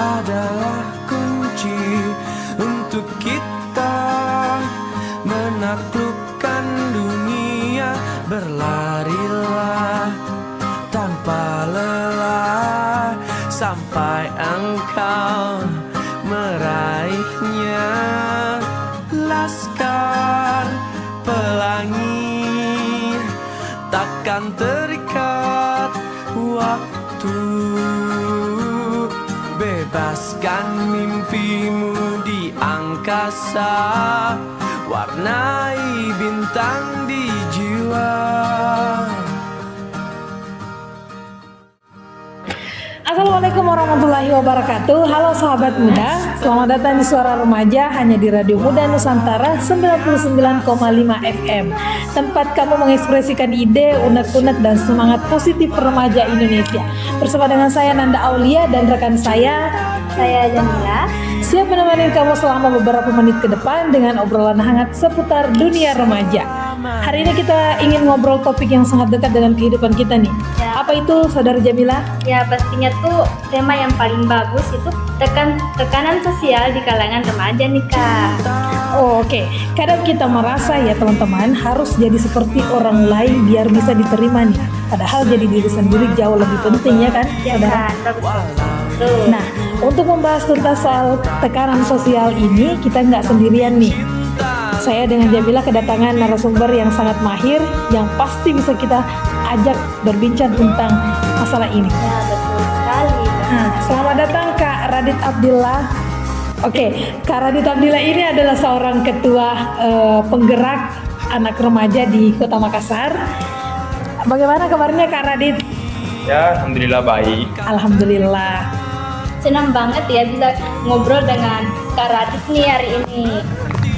adalah kunci untuk kita menaklukkan dunia. Berlarilah tanpa lelah sampai engkau meraihnya. Laskar pelangi takkan terikat waktu. Bebaskan mimpimu di angkasa, warnai bintang di jiwa. Assalamualaikum warahmatullahi wabarakatuh. Halo sahabat muda, selamat datang di Suara Remaja hanya di Radio Muda Nusantara 99,5 FM. Tempat kamu mengekspresikan ide, unek-unek dan semangat positif remaja Indonesia. Bersama dengan saya Nanda Aulia dan rekan saya Jamila. Siap menemani kamu selama beberapa menit ke depan dengan obrolan hangat seputar dunia remaja. Hari ini kita ingin ngobrol topik yang sangat dekat dengan kehidupan kita nih. Ya. Apa itu, Saudara Jamila? Ya, pastinya tuh tema yang paling bagus itu tekanan sosial di kalangan remaja nih, Kak. Oh, oke. Kadang kita merasa ya teman-teman harus jadi seperti orang lain biar bisa diterima nih. Padahal jadi diri sendiri jauh lebih penting ya kan? Ya Saudara? kan, bagus. Tuh. Nah, untuk membahas tuntas soal tekanan sosial ini kita nggak sendirian nih. Saya dengan Jamila kedatangan narasumber yang sangat mahir yang pasti bisa kita ajak berbincang tentang masalah ini. Ya, betul sekali. Nah, selamat datang Kak Radit Abdillah. Oke, Kak Radit Abdillah ini adalah seorang ketua penggerak anak remaja di Kota Makassar. Bagaimana kabarnya Kak Radit? Ya, alhamdulillah baik. Alhamdulillah. Senang banget ya bisa ngobrol dengan Kak Radit nih hari ini.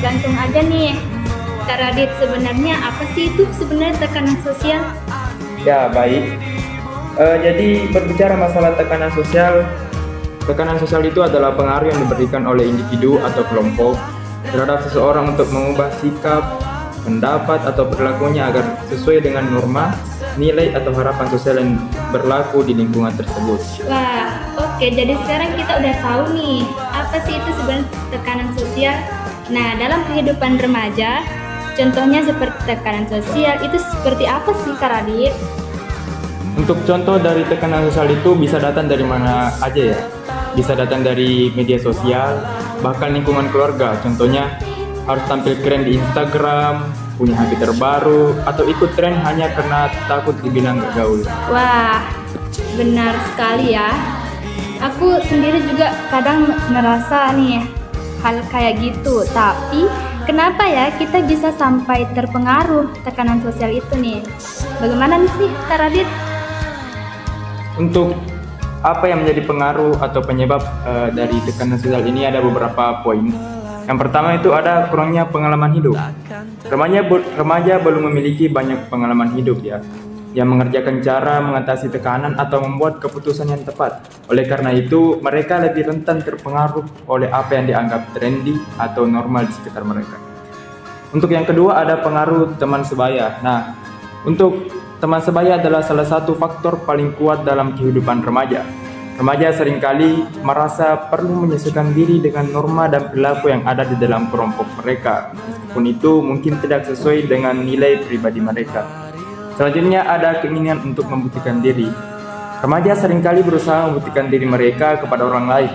Langsung aja nih, Kak Radit, sebenarnya apa sih itu sebenarnya tekanan sosial? Ya, baik. Jadi berbicara masalah tekanan sosial itu adalah pengaruh yang diberikan oleh individu atau kelompok terhadap seseorang untuk mengubah sikap, pendapat atau perilakunya agar sesuai dengan norma, nilai atau harapan sosial yang berlaku di lingkungan tersebut. Wah, oke. Jadi sekarang kita udah tahu nih, apa sih itu sebenarnya tekanan sosial? Nah, dalam kehidupan remaja, contohnya seperti tekanan sosial itu seperti apa sih, Kak Radit? Untuk contoh dari tekanan sosial itu bisa datang dari mana aja ya. Bisa datang dari media sosial, bahkan lingkungan keluarga. Contohnya harus tampil keren di Instagram, punya HP terbaru, atau ikut tren hanya karena takut dibilang gak gaul. Wah, benar sekali ya. Aku sendiri juga kadang merasa nih hal kayak gitu. Tapi kenapa ya kita bisa sampai terpengaruh tekanan sosial itu nih? Bagaimana nih sih, Kak Radit? Untuk apa yang menjadi pengaruh atau penyebab dari tekanan sosial ini ada beberapa poin. Yang pertama itu ada kurangnya pengalaman hidup. Remaja belum memiliki banyak pengalaman hidup ya, yang mengerjakan cara mengatasi tekanan atau membuat keputusan yang tepat. Oleh karena itu, mereka lebih rentan terpengaruh oleh apa yang dianggap trendy atau normal di sekitar mereka. Untuk yang kedua ada pengaruh teman sebaya. Nah, untuk teman sebaya adalah salah satu faktor paling kuat dalam kehidupan remaja. Remaja seringkali merasa perlu menyesuaikan diri dengan norma dan perilaku yang ada di dalam kelompok mereka, meskipun itu mungkin tidak sesuai dengan nilai pribadi mereka. Selanjutnya ada keinginan untuk membuktikan diri. Remaja seringkali berusaha membuktikan diri mereka kepada orang lain,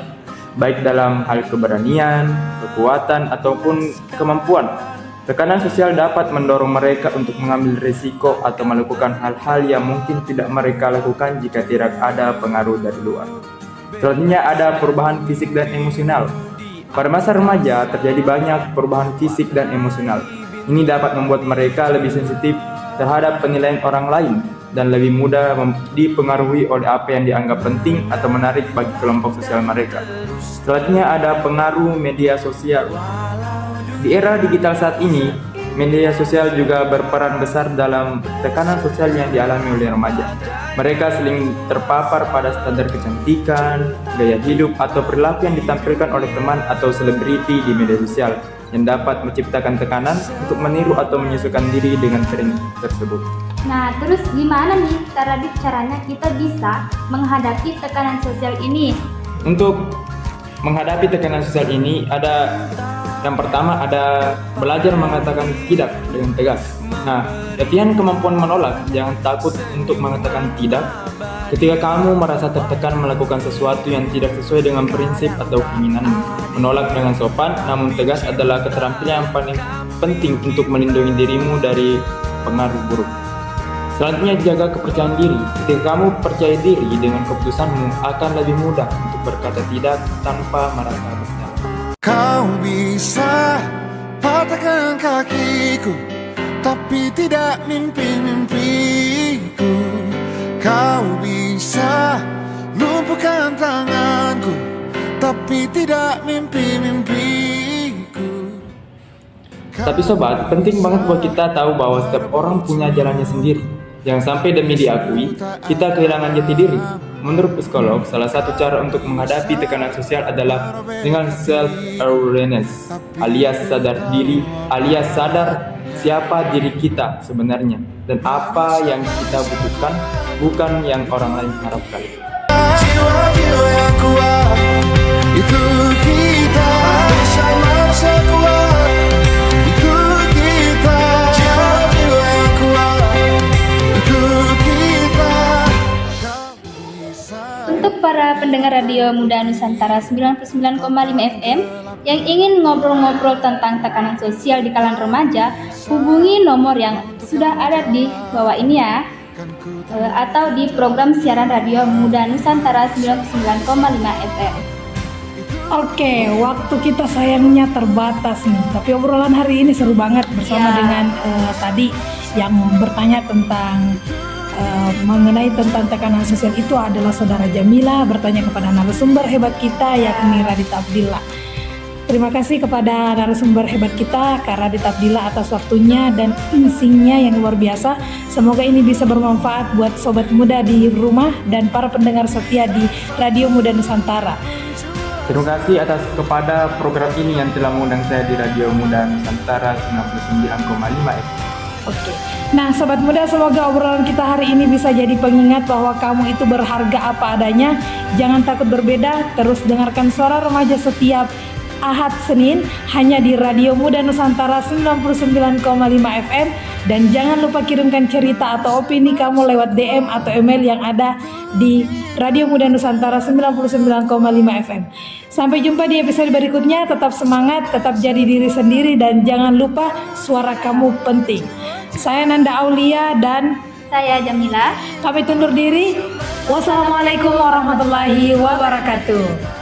baik dalam hal keberanian, kekuatan, ataupun kemampuan. Tekanan sosial dapat mendorong mereka untuk mengambil risiko atau melakukan hal-hal yang mungkin tidak mereka lakukan jika tidak ada pengaruh dari luar. Selanjutnya ada perubahan fisik dan emosional. Pada masa remaja terjadi banyak perubahan fisik dan emosional. Ini dapat membuat mereka lebih sensitif terhadap penilaian orang lain dan lebih mudah dipengaruhi oleh apa yang dianggap penting atau menarik bagi kelompok sosial mereka. Selanjutnya ada pengaruh media sosial. Di era digital saat ini, media sosial juga berperan besar dalam tekanan sosial yang dialami oleh remaja. Mereka sering terpapar pada standar kecantikan, gaya hidup, atau perilaku yang ditampilkan oleh teman atau selebriti di media sosial yang dapat menciptakan tekanan untuk meniru atau menyesuaikan diri dengan tren tersebut. Nah, terus gimana nih, Kak Radit, caranya kita bisa menghadapi tekanan sosial ini? Untuk menghadapi tekanan sosial ini ada yang pertama ada belajar mengatakan tidak dengan tegas. Nah, latihan kemampuan menolak, jangan takut untuk mengatakan tidak. Ketika kamu merasa tertekan melakukan sesuatu yang tidak sesuai dengan prinsip atau keinginanmu, menolak dengan sopan namun tegas adalah keterampilan yang paling penting untuk melindungi dirimu dari pengaruh buruk. Selanjutnya, jaga kepercayaan diri. Ketika kamu percaya diri dengan keputusanmu, akan lebih mudah untuk berkata tidak tanpa merasa bersalah. Kau bisa patahkan kakiku, tapi tidak mimpi-mimpiku. Kau bisa lumpuhkan tanganku, tapi tidak mimpi-mimpiku. Tapi sobat, penting banget buat kita tahu bahwa setiap orang punya jalannya sendiri. Jangan sampai demi diakui, kita kehilangan jati diri. Menurut psikolog, salah satu cara untuk menghadapi tekanan sosial adalah dengan self-awareness, alias sadar diri, alias sadar siapa diri kita sebenarnya dan apa yang kita butuhkan, bukan yang orang lain harapkan. Jiwa-jiwa yang kuat, itu kita. Manusia kuat, itu kita. Jiwa-jiwa yang kuat, itu kita. Untuk para pendengar Radio Muda Nusantara 99,5 FM yang ingin ngobrol-ngobrol tentang tekanan sosial di kalangan remaja, hubungi nomor yang sudah ada di bawah ini ya, atau di program siaran Radio Muda Nusantara 99,5 FM. Oke, waktu kita sayangnya terbatas nih. Tapi obrolan hari ini seru banget bersama Ya. dengan tadi yang bertanya tentang mengenai tentang tekanan sosial itu adalah saudara Jamila bertanya kepada narasumber hebat kita yakni Radita Abdillah. Terima kasih kepada narasumber hebat kita Kak Radita Abdillah atas waktunya dan insinya yang luar biasa. Semoga ini bisa bermanfaat buat sobat muda di rumah dan para pendengar setia di Radio Muda Nusantara. Terima kasih atas kepada program ini yang telah mengundang saya di Radio Muda Nusantara 99,5 FM. Oke. Nah, sobat muda, semoga obrolan kita hari ini bisa jadi pengingat bahwa kamu itu berharga apa adanya. Jangan takut berbeda, terus dengarkan suara remaja setiap Ahad Senin hanya di Radio Muda Nusantara 99,5 FM dan jangan lupa kirimkan cerita atau opini kamu lewat DM atau email yang ada di Radio Muda Nusantara 99,5 FM. Sampai jumpa di episode berikutnya, tetap semangat, tetap jadi diri sendiri dan jangan lupa suara kamu penting. Saya Nanda Aulia dan Saya Jamila. kami undur diri. Wassalamualaikum warahmatullahi wabarakatuh.